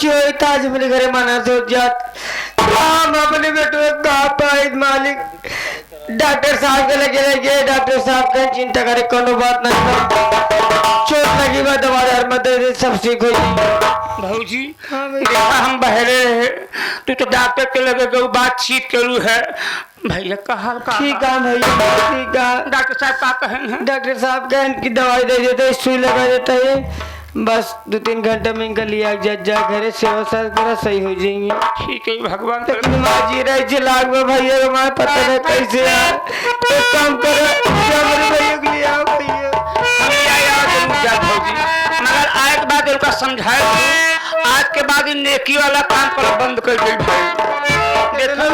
कुछ होता आज मेरे घरे माना सोच जात हम अपने बेटो का पाइद मालिक डॉक्टर साहब के लगे डॉक्टर साहब का चिंता करे कोनो बात नहीं चोट लगी बा दवा मदद सब ठीक हो भाजी देखा हम बहरे रहे तू तो डॉक्टर के लगे गई बातचीत करू है भैया का हाल का ठीक है भैया ठीक है। डॉक्टर साहब का कहें हैं? डॉक्टर साहब कहन की दवाई दे देता है सुई लगा देता है बस 2-3 घंटे में इनका लिया जा घरे सेवा साथ करा सही हो जाएंगे। ठीक है भगवान माजी रहे लाग में भैया हमारे पता नहीं कैसे यार एक काम करो मेरे भैया के लिए आओ भैया भाजी मगर आए के बाद उनका समझाए आज के बाद इन नेकी वाला काम कर बंद कर दी भाई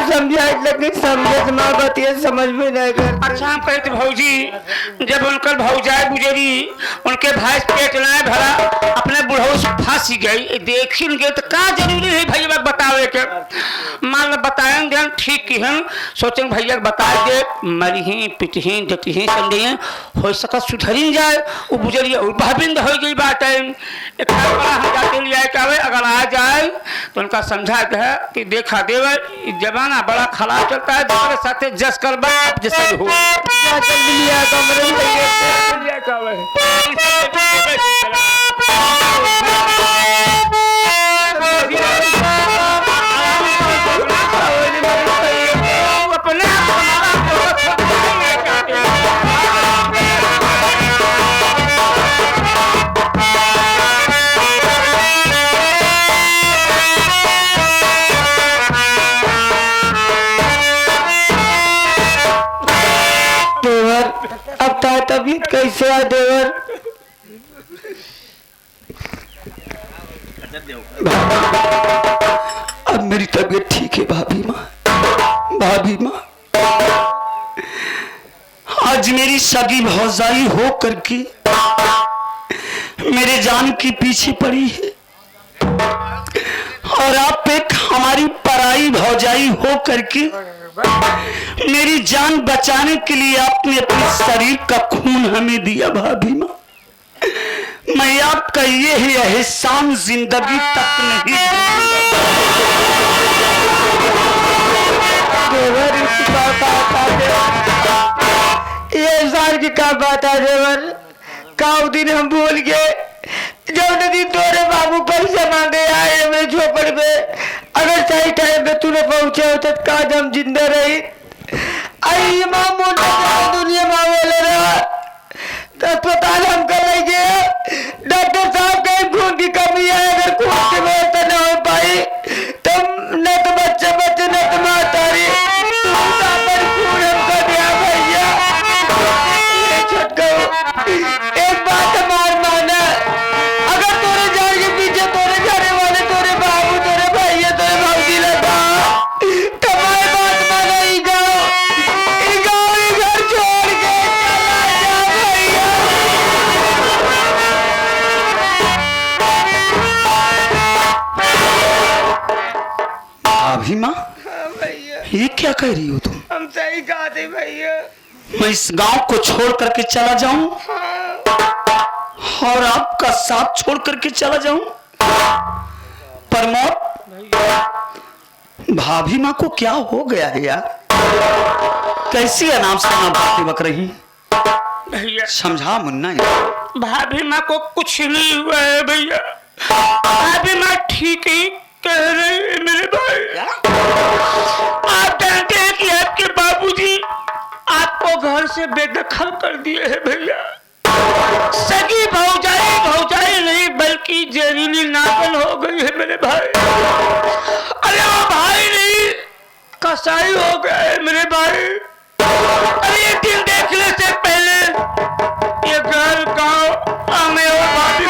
समझाए लेकिन समझे माँ बतिया समझ में नहीं कर। अच्छा हम कहते भौजी जब उनकर भौजाई गुजरी उनके भाई पेट नहीं भरा अपने बुढ़ऊ से फांसी गई देखी गई तो क्या जरूरी है भैया बतावे के मान बताएंगे ठीक की हम सोचेंगे भैया बता दे मरी पिटही जती समझे हो सका सुधरी जाए वो गुजरिए और भाविंद हो गई बात है एक हम जाते लिए अगर आ जाए तो उनका समझा है कि देखा देवे जमाना बड़ा खराब चलता है दूसरे साथ जस कर बाप जैसा हो तबीयत कैसे है देवर? अब मेरी तबीयत ठीक है भाभी माँ आज मेरी सगी भौजाई हो करके मेरे जान के पीछे पड़ी है और आप एक हमारी पराई भौजाई हो करके मेरी जान बचाने के लिए आपने अपने शरीर का खून हमें दिया भाभी माँ मैं आपका ये ही एहसान जिंदगी तक नहीं ये एहसान की क्या बात है देवर का दिन हम भूल गए जब नदी तोरे बाबू पैसे मांगे आए मेरे झोपड़ में अगर सही टाइम पे तूने पहुंचे होते तो काज हम जिंदा रही आई माँ दुनिया माँ बोले रहा तो अस्पताल हम कर लेंगे डॉक्टर साहब कहीं खून की कमी है अगर खून की व्यवस्था न हो पाई तो न तो बच्चे न तो माता रही खून हमको दिया भैया एक बात हमार माना अगर तोरे जान के पीछे तोरे जाने वाले तोरे बाबू तोरे भैया तोरे भौजी लगा तुम्हारे बात माना ही गाँव घर छोड़ के चला जा भैया। भाभी माँ ये क्या कह रही हो तुम? हम सही कहा थे भैया मैं इस गांव को छोड़ करके चला जाऊं और आपका साथ छोड़ करके चला जाऊं प्रमोद भाभी माँ को क्या हो गया है यार कैसी अनाप शनाप बातें बक रही भैया समझा मुन्ना यार भाभी माँ को कुछ नहीं हुआ है भैया भाभी माँ ठीक ही कह रहे हैं मेरे भाई आप जानते हैं कि आपके बाबूजी आपको घर से बेदखल कर दिए हैं भैया सगी भौजाई नहीं बल्कि जहरीली नागन हो गई है मेरे भाई अरे वो भाई नहीं कसाई हो गए है मेरे भाई अरे ये दिन देखने से पहले ये घर गांव हमें और भाभी को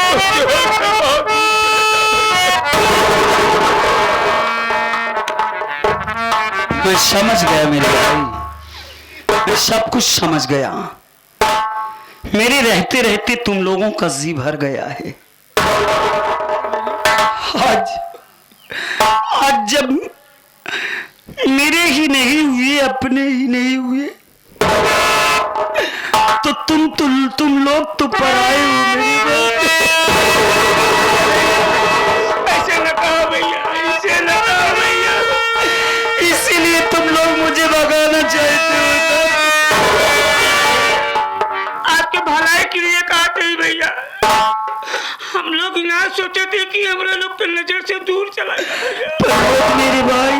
मैं समझ गया मेरे भाई मैं सब कुछ समझ गया मेरे रहते रहते तुम लोगों का जी भर गया है आज जब मेरे ही नहीं हुए अपने ही नहीं हुए तो तुम लोग तो पराए हो मेरे ऐसे न कहो हम लोग ना सोचे थे कि हमारे लोग के नजर से दूर चला गया भैया। प्रमोद मेरे भाई,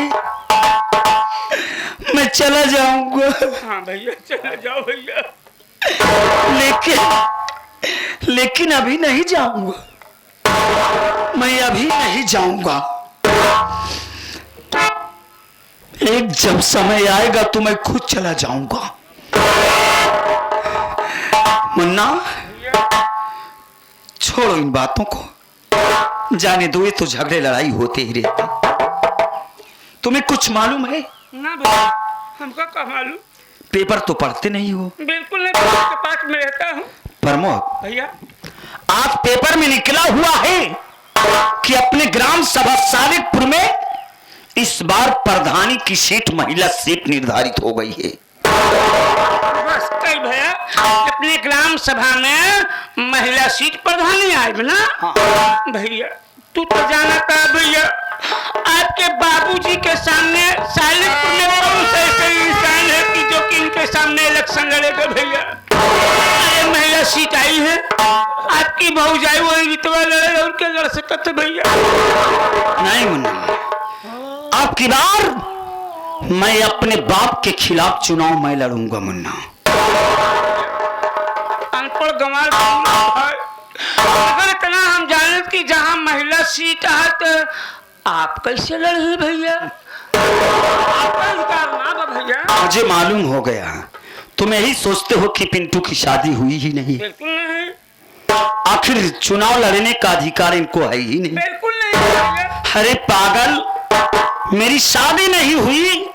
मैं चला जाऊंगा। हाँ भैया चला जाओ भैया। लेकिन अभी नहीं जाऊंगा, मैं अभी नहीं जाऊंगा। एक जब समय आएगा तो मैं खुद चला जाऊंगा। मुन्ना छोड़ो इन बातों को, जाने दो, ये तो झगड़े लड़ाई होते ही रहते। तुम्हें कुछ मालूम है? ना भैया हमको क्या मालूम। पेपर तो पढ़ते नहीं हो? बिल्कुल नहीं, पेपर के पास में रहता हूँ। प्रमोद भैया आज पेपर में निकला हुआ है कि अपने ग्राम सभा सालिकपुर में इस बार प्रधानी की सीट, महिला सीट निर्धारित हो गई है। बस कई भैया अपने ग्राम सभा में महिला सीट प्रधानी आए ना। हाँ। भैया तू तो जाना था भैया, आपके बाबूजी के सामने सालिकपुर में कौन सा ऐसा इंसान है कि जो कि इनके सामने इलेक्शन लड़ेगा भैया। अरे महिला सीट आई है, आपकी भौजाई वही रितवा लड़े और क्या लड़ सकते भैया। नहीं मुन्ना, अब की बार मैं अपने बाप के खिलाफ चुनाव मैं लड़ूंगा मुन्ना। अनपढ़ गंवार अगर इतना हम जाने कि जहाँ महिला सीट है तो आप कैसे लड़े भैया। आपका अधिकार ना बा भैया। मुझे मालूम हो गया, तुम यही सोचते हो कि पिंटू की शादी हुई ही नहीं। बिल्कुल नहीं, आखिर चुनाव लड़ने का अधिकार इनको है ही नहीं। बिल्कुल नहीं भैया। अरे पागल, मेरी शादी नहीं हुई,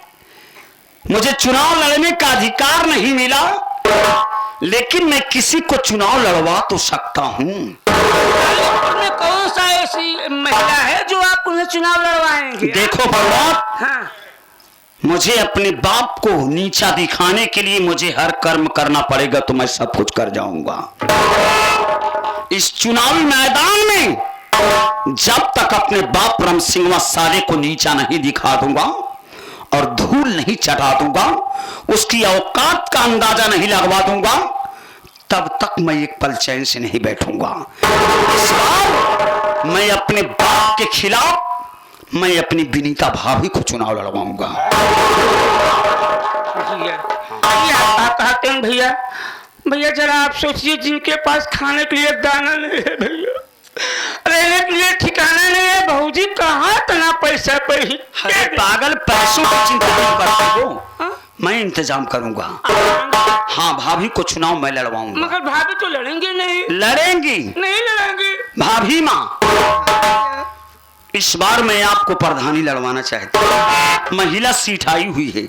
मुझे चुनाव लड़ने का अधिकार नहीं मिला, लेकिन मैं किसी को चुनाव लड़वा तो सकता हूँ। कौन सा ऐसी महिला है जो आप उन्हें चुनाव लड़वाएंगे? देखो प्रमोद, हाँ। मुझे अपने बाप को नीचा दिखाने के लिए मुझे हर कर्म करना पड़ेगा, तो मैं सब कुछ कर जाऊंगा। इस चुनावी मैदान में जब तक अपने बाप राम सिंह साले को नीचा नहीं दिखा दूंगा और धूल नहीं चटा दूंगा, उसकी औकात का अंदाजा नहीं लगवा दूंगा, तब तक मैं एक पल चैन से नहीं बैठूंगा। इस बार मैं अपने बाप के खिलाफ मैं अपनी विनीता भाभी को चुनाव लड़वाऊंगा। आप कहते हैं भैया, भैया जरा आप सोचिए, जिनके पास खाने के लिए दाना नहीं है भैया, रहने के लिए ठिकाना नहीं है, भौजी कहाँ इतना पैसा पे ही। अरे पागल, पैसों की चिंता नहीं करते हो, मैं इंतजाम करूंगा। हाँ, भाभी को चुनाव मैं लड़वाऊंगा। मगर भाभी तो लड़ेंगे नहीं। लड़ेंगी? नहीं लड़ेंगे भाभी माँ, इस बार मैं आपको प्रधानी लड़वाना चाहता हूँ। महिला सीट आई हुई है,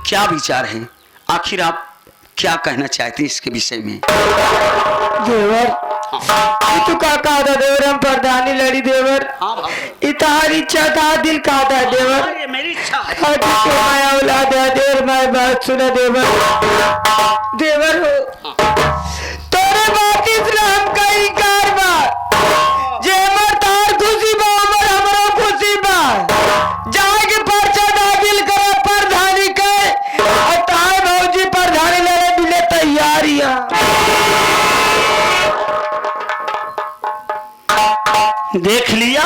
क्या विचार है? आखिर आप क्या कहना चाहते हैं इसके विषय में? देवर तू का कहा था देवर, हम प्रधानी लड़ी देवर। इतहार इच्छा था, दिल कहा था देवर। ये मेरी इच्छा है। मैं औलाद है देवर, मैं बात सुना देवर। देवर हो तोरे बात इस्लाम का इनकार बा, जे हमर तार खुशी बा, हमरो खुशी बा। जाके पर्चा दाखिल करे प्रधानी के, और तार भौजी प्रधानी लड़े मिले तैयारियां। देख लिया,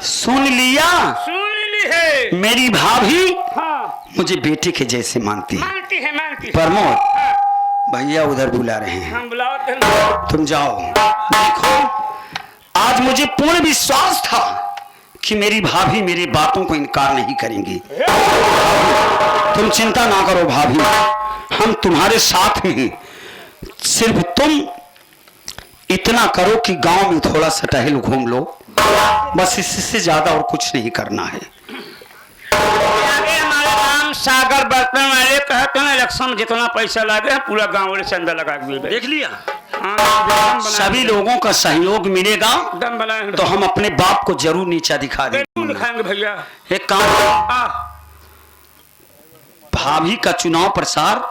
सुन लिया, सुन ली है। मेरी भाभी हाँ। मुझे बेटे के जैसे मानती है। मानती है, मानती है। प्रमोद, भैया उधर बुला रहे हैं, हम बुलाओ तुम जाओ। देखो, आज मुझे पूर्ण विश्वास था कि मेरी भाभी मेरी बातों को इनकार नहीं करेंगी। तुम चिंता ना करो भाभी, हम तुम्हारे साथ में हैं। सिर्फ तुम इतना करो कि गांव में थोड़ा सा टहल घूम लो, बस इससे ज्यादा और कुछ नहीं करना है। आगे हमारे गांव सागर बर्तन वाले कहते हैं इलेक्शन में जितना पैसा लगे पूरा गांव वाले चंदा लगा के देख लिया, हाँ, सभी लोगों का सहयोग मिलेगा दम बनाए तो हम अपने बाप को जरूर नीचा दिखा देंगे। दिखाएंगे भैया। एक काम, भाभी का चुनाव प्रसार,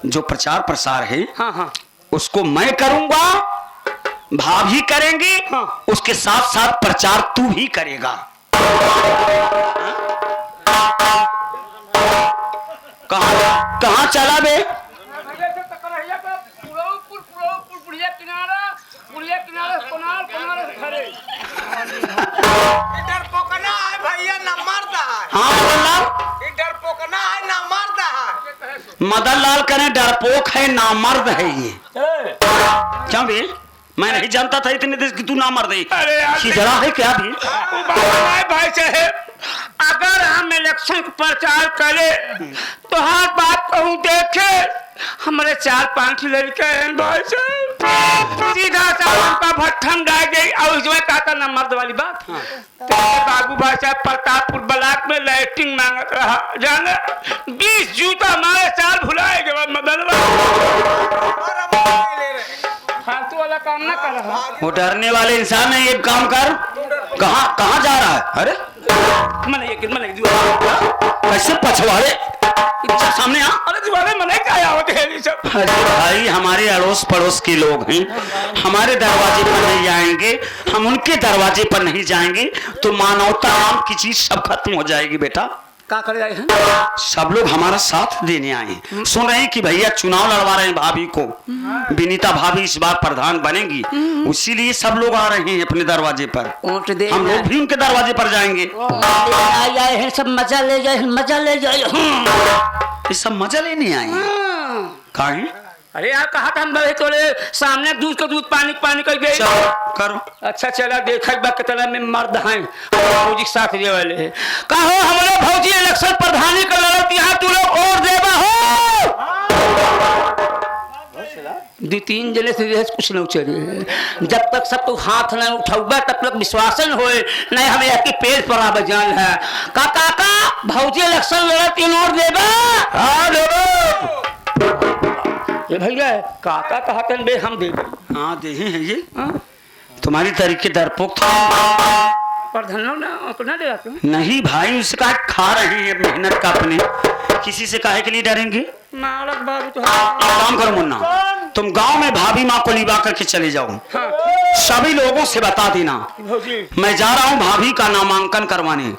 जो प्रचार प्रसार है, हाँ हाँ, उसको मैं करूंगा, भाभी करेंगी, हाँ। उसके साथ साथ प्रचार तू भी करेगा। कहाँ चला बे? पुलिया किनारे कोनार खड़े इधर पोकना है भैया ना मरता है। हाँ मदन लाल, इधर पोकना है ना मरता है। मदन लाल करें डरपोक है नामर्द है ये। क्या भी मैं नहीं जानता था इतने देर कि तू नामर्द है। अरे यार, खिजड़ा है क्या भी? भाई साहब, अगर हम इलेक्शन का प्रचार करें तो हर बात कहूँ देखे हमारे 4-5 लड़के हैं भाई साहब, सीधा सा उनका भट्ठम डाल गई और उसमें कहता ना मर्द वाली बात। तो बाबू भाई साहब प्रतापपुर ब्लॉक में लाइटिंग मांगत रहा जाने 20 जूता हमारे साल भुलाए के बाद मदन फालतू वाला काम ना कर रहा। वो डरने वाले इंसान है। एक काम कर, कहाँ जा रहा है? अरे कैसे पछवाड़े सामने आ? अरे दीवारे मने क्या होते हैं ये सब? अरे भाई हमारे अड़ोस पड़ोस के लोग हैं, हमारे दरवाजे पर नहीं जाएंगे, हम उनके दरवाजे पर नहीं जाएंगे तो मानवता नाम की चीज सब खत्म हो जाएगी बेटा। क्या करे आए हैं? सब लोग हमारा साथ देने आए हैं। सुन रहे हैं कि भैया चुनाव लड़वा रहे हैं भाभी को, विनीता भाभी इस बार प्रधान बनेगी, उसीलिए सब लोग आ रहे हैं अपने दरवाजे पर। हम लोग भी उनके दरवाजे पर जाएंगे। आए हैं सब मजा ले जाए, मजा ले जाए। ये सब मजा लेने आए हैं। कहाँ हैं? अरे यार कहा था हम बड़े तोड़े सामने दूध का दूध पानी कर गए। चलो करो। अच्छा चला देखा कितना में मर्द हैं फौजी साथ दे वाले हैं। कहो हमारे फौजी इलेक्शन प्रधानी का लड़त यहाँ तू लोग और देवा हो। 2-3 जने से कुछ नहीं चले। जब तक सब तक हाथ न उठाऊबा तब तक विश्वासन होए नहीं हमें आपके पेज पर आ बजान है। काका भौजी इलेक्शन लड़त इन और देवा। हाँ देवा। ये भैया काका कहते हैं बे हम दे दें। हाँ दे हैं ये। तुम्हारी तरीके डरपोक था। प्रधानों ना अपना दे आते हैं। नहीं भाई उससे कहा खा रहे हैं मेहनत का अपने, किसी से काहे के लिए डरेंगे? मालक बाबू तो एक काम करो मुन्ना, तुम गांव में भाभी माँ को लिवा करके चले जाओ। हाँ। सभी लोगों से बता देना मैं जा रहा हूँ भाभी का नामांकन करवाने।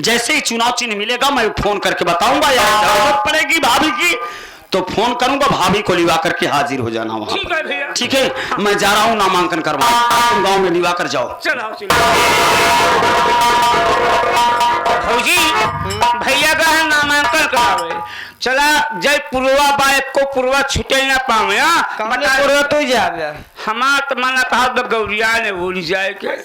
जैसे ही चुनाव चिन्ह मिलेगा मैं फोन करके बताऊंगा, यार जरूरत पड़ेगी भाभी की तो फोन करूंगा, भाभी को लिवा करके हाजिर हो जाना वहाँ। ठीक है भैया। ठीक है, मैं जा रहा हूँ नामांकन करवाने, तुम गाँव में लिवा कर जाओ। चलो फौजी भैया का है नामांकन करावे चला जय पुरवा बाइक को पुरवा छुटे ना पावे। बता तो जा हमार तो मना कहा गौरिया ने बोली जाए के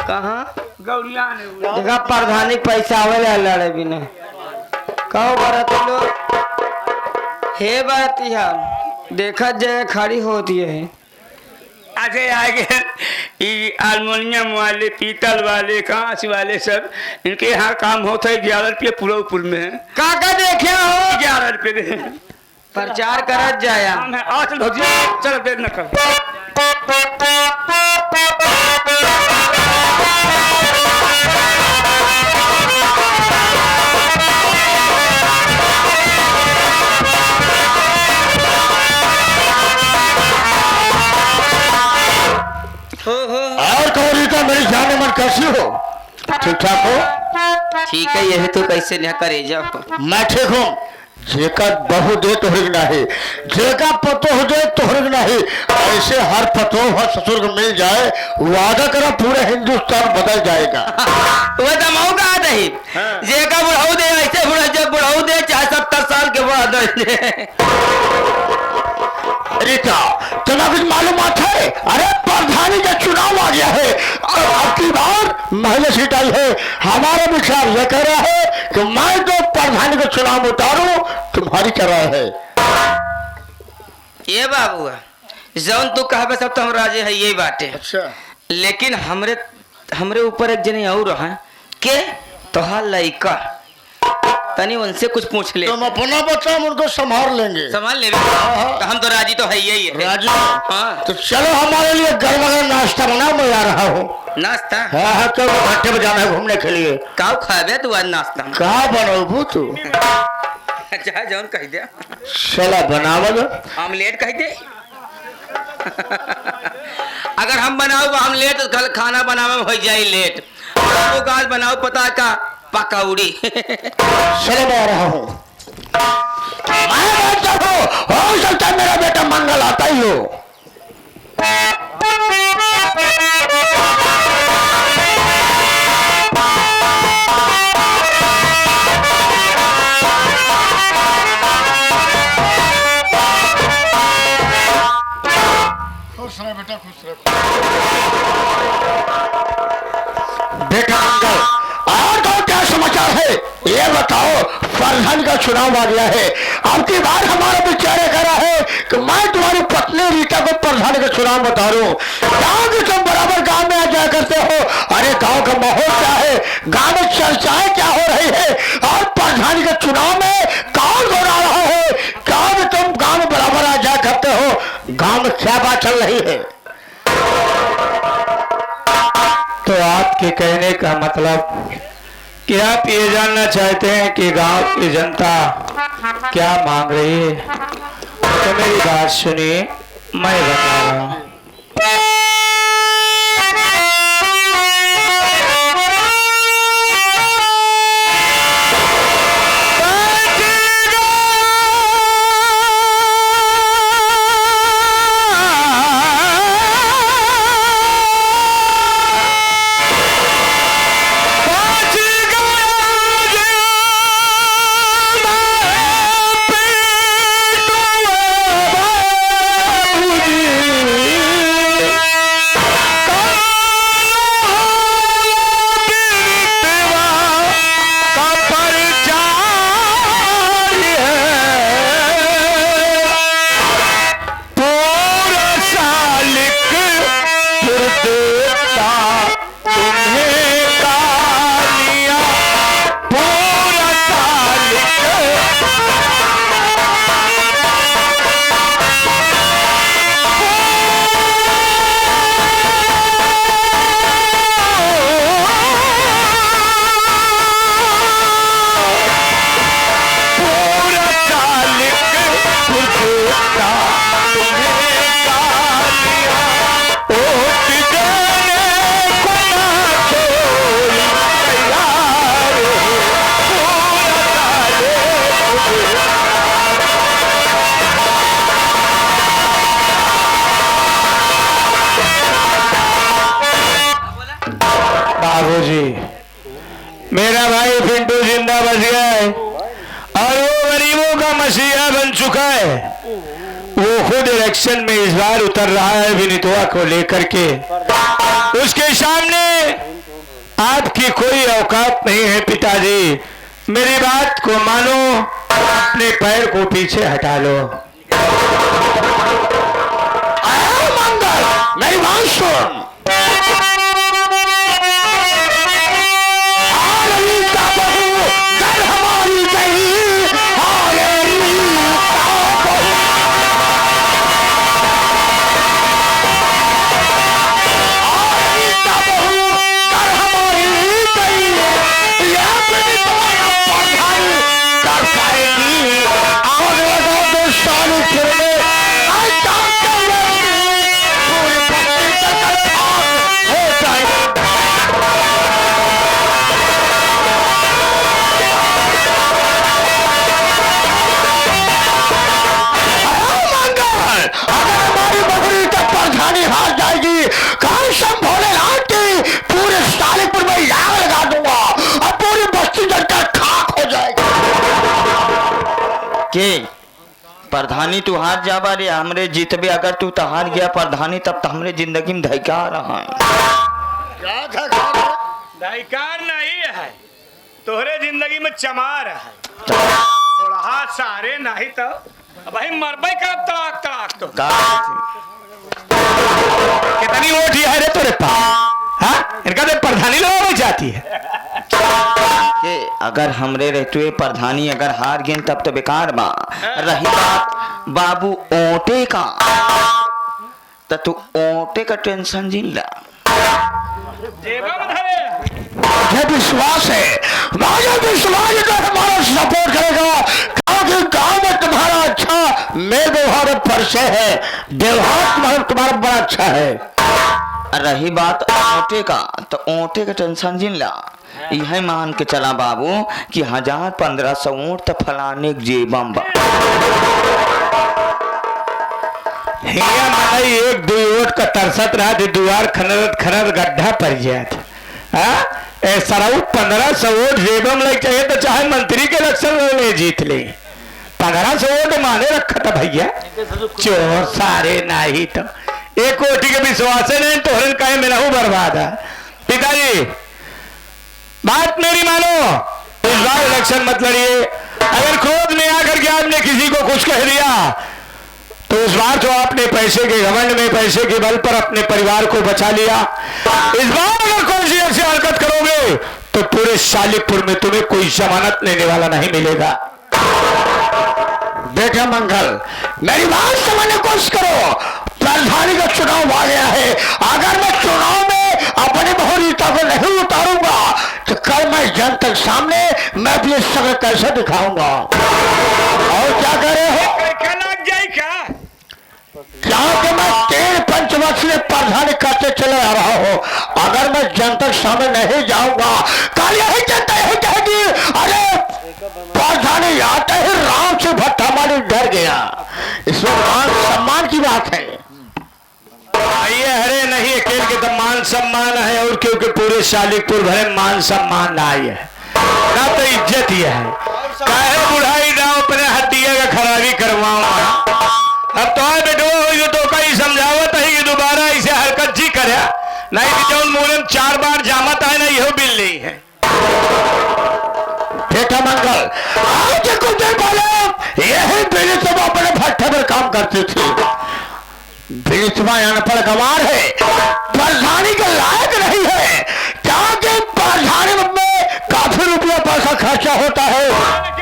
कहाँ गौरिया ने बोली। देखा प्रधानी पैसा आवे लड़े बिना कहो बरत लोग हे बात यार देखा जाए खड़ी होती है। आगे आगे ये हारमोनियम वाले पीतल वाले कांच वाले सब इनके यहाँ काम होता है 11 रुपये पुरौपुर में है। काका देखे हो 11 रुपये प्रचार करत जाया। चल भौजी चल देर न कर। और कहो रीता मेरी जान मन कैसी हो? ठीक ठाक हो? ठीक है यही तो कैसे न करे जाओ। मैं ठीक हूँ। जेका बहु दे तोहरिक नहीं, जेका पतो हो जाए तोहरिक नहीं। ऐसे हर पतो हर ससुर को मिल जाए वादा करा पूरे हिंदुस्तान बदल जाएगा। वह तो मऊ का नहीं जेका बुढ़ाऊ दे ऐसे बुढ़ा जब बुढ़ाऊ दे 70 साल के बाद रीता तना कुछ मालूमात है? अरे प्रधानी का चुनाव आ गया है और अब की बार महिला सीट आई है। हमारा विचार यह कह रहा है कि मैं तो प्रधानी का चुनाव उतारूं, तुम्हारी क्या राय है? ये बाबू जौन तू कहा सब तो हम राजे है यही बात है। अच्छा लेकिन हमरे ऊपर एक जने और है के तोहार लइका तनी उनसे कुछ पूछ ले। तुम अपना बच्चा उनको संभाल लेंगे। संभाल ले तो हम तो राजी तो है यही है। राजी हाँ। तो चलो हमारे लिए गर्मा गर्म नाश्ता बनाओ, मैं आ रहा हूँ। नाश्ता हाँ तो घाटे में जाना है घूमने के लिए। काऊ खाबे तू आज नाश्ता में? कहाँ बनाओ तू? चाहे जौन कह दे। चला बनावल ऑमलेट कह दे। अगर हम बनाओ ऑमलेट तो कल खाना बनावे में हो जाए लेट। और गाल बनाओ पता का पकौड़ी। चलो मैं आ रहा हूँ। मैं हो सकता है मेरा बेटा मंगल आता ही हो। बेटा मंगल, और तो क्या समाचार है ये बताओ। प्रधान का चुनाव आ गया है, अब की बार हमारा विचार करा है कि मैं तुम्हारी पत्नी रीता को प्रधान का चुनाव बता रहा हूँ। गाँव के तुम बराबर गांव में आ जाया करते हो। अरे गांव का माहौल क्या है, गांव में चर्चाएं क्या हो रही है, और प्रधान के चुनाव में कौन हो रहा है। गाँव में तुम गांव में बराबर आ जाया करते हो, गांव में क्या बात चल रही है। तो आपके कहने का मतलब कि आप ये जानना चाहते हैं कि गांव की जनता क्या मांग रही है। तो मेरी बात सुनिए, मैं बता रहा हूं। बाबूजी, मेरा भाई पिंटू जिंदा बच गया है और वो गरीबों का मसीहा बन चुका है। वो खुद इलेक्शन में इस बार उतर रहा है विनीतवा को लेकर के। उसके सामने आपकी कोई औकात नहीं है पिताजी। मेरी बात को मानो, अपने पैर को पीछे हटा लो। मंगल, मेरी बात सुन। के प्रधानी तू हार जाबा रे, हमरे जीतबे अगर तू तो हार गया प्रधानी, तब तो हमरे जिंदगी में धैका रहा है। धिकार नहीं है, तोहरे जिंदगी में चमार है। थोड़ा हाथ सहारे नहीं तो भाई मरबे का तड़ाक तड़ाक। तो कितनी वोट है रे तोरे पास? हाँ, इनका तो प्रधानी लोग जाती है कि अगर हमरे रहते प्रधानी अगर हार गए तब तो बेकार बा। रही बात बाबू ओटे का, तो तू ओटे का टेंशन जिन ला। मुझे विश्वास है, मुझे विश्वास है हमारा सपोर्ट करेगा, क्योंकि गांव में तुम्हारा अच्छा मेल व्यवहार परिचय है, व्यवहार तुम्हारा बड़ा अच्छा है। रही बात ओटे का, तो ओटे का टेंशन जिन ला। यह मान के चला बाबू कि 1000-1500 वोट तो फलाने जेबम बा। हिया माई 1-2 वोट का तरसत रहा थे, दुआर खनरत खनर गड्ढा पड़ जात। ऐसा 1500 वोट जेबम लग चाहिए तो चाहे मंत्री के इलेक्शन में जीत ले। 1500 वोट माने रखा था भैया, चोर सारे नहीं तो एक कोटि के विश्वास नहीं तोहरन कहे में रहूं बर्बाद है। पिताजी बात मेरी मानो, इस बार इलेक्शन मत लड़िए। अगर क्रोध में आकर के आपने किसी को कुछ कह दिया तो उस बार तो आपने पैसे के घमंड में, पैसे के बल पर अपने परिवार को बचा लिया। इस बार अगर कोई सी ऐसी हरकत करोगे तो पूरे शालिकपुर में तुम्हें कोई जमानत लेने वाला नहीं मिलेगा। बेटा मंगल, मेरी बात समझने की कोशिश करो। प्रधानी का चुनाव आ गया है, अगर मैं चुनाव में अपनी बहुरीता को नहीं उतारूंगा तो कल मैं जनता के सामने मैं अपनी शक्ल कैसे दिखाऊंगा। और क्या करे हो लग जाए क्या कि मैं 3 पंचवर्षीय प्रधानी करते चले आ रहा हूं, अगर मैं जनता के सामने नहीं जाऊंगा कल यही जनता यही कहेगी अरे प्रधानी आते ही राम से भट्टा मारी डर गया। इसमें मान सम्मान की बात है। ये हरे नहीं अकेले के तो मान सम्मान है, और क्योंकि पूरे शालिकपुर भरे मान सम्मान ना आई है ना तो इज्जत ही है। काहे बुढ़ाई ना अपने हड्डिया का खराबी करवाऊंगा। अब तो बेटो ये तो कहीं समझावत है कि दोबारा इसे हरकत जी करे, नहीं कि जौन मूलम 4 बार जामत है ना यह बिल नहीं है। बेटा मंगल, आज कुछ देर पहले यही बिलिसभा अपने भट्टे पर काम करती थी। बिलिसभा अनपढ़ गंवार है, प्रधानी के लायक नहीं है, क्योंकि प्रधानी में काफी रुपया पैसा खर्चा होता है।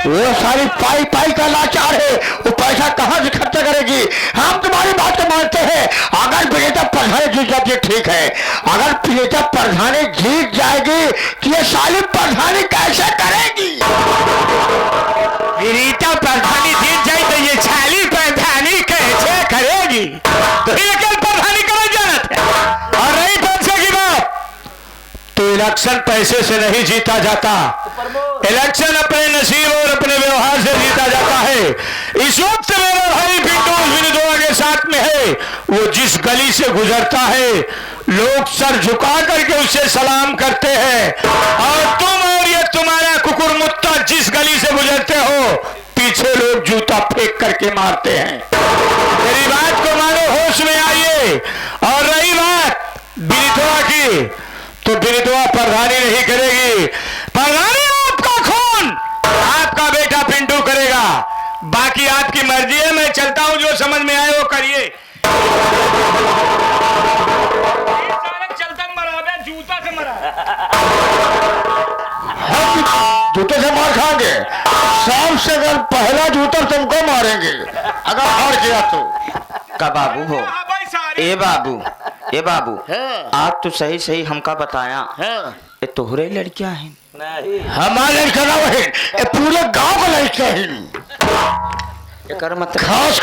वो सारी पाई पाई का लाचार है, वो पैसा कहां से खर्चा करेगी। हम तुम्हारी बात को मानते हैं, अगर विजेता प्रधानी जीत जाती है ठीक है, अगर विजेता प्रधानी जीत जाएगी तो ये साली प्रधानी कैसे करेगी। विजेता प्रधानी जीत जाए तो ये साली प्रधानी कैसे करेगी। तो ये कल प्रधानी करा जानत है। और रही पैसे की बात, तो इलेक्शन पैसे से नहीं जीता जाता, इलेक्शन अपने नसीब और अपने व्यवहार से जीता जाता है। इस वक्त मेरा भाई पिंटू विनिदोआ के साथ में है, वो जिस गली से गुजरता है लोग सर झुका करके उसे सलाम करते हैं, और तुम और ये तुम्हारा कुकुर मुत्ता जिस गली से गुजरते हो पीछे लोग जूता फेंक करके मारते हैं। मेरी बात को मानो, होश में आइए। और रही बात विनिदोआ की, तो विनिदोआ प्रधानी नहीं करेगी, प्रधानी आपका खून आपका बेटा पिंटू करेगा। बाकी आपकी मर्जी है, मैं चलता हूं, जो समझ में आए वो करिए। चलता मरा जूता से मरा जूते से मार खाएंगे, सबसे अगर पहला जूता तुमको मारेंगे अगर हार गया तो। का बाबू हो ए बाबू, ए बाबू आप तो सही सही हमका बताया ये तोहरे लड़कियां हैं। हमारे लड़का ना है, पूरे गांव का लड़का है। एकर मतलब खास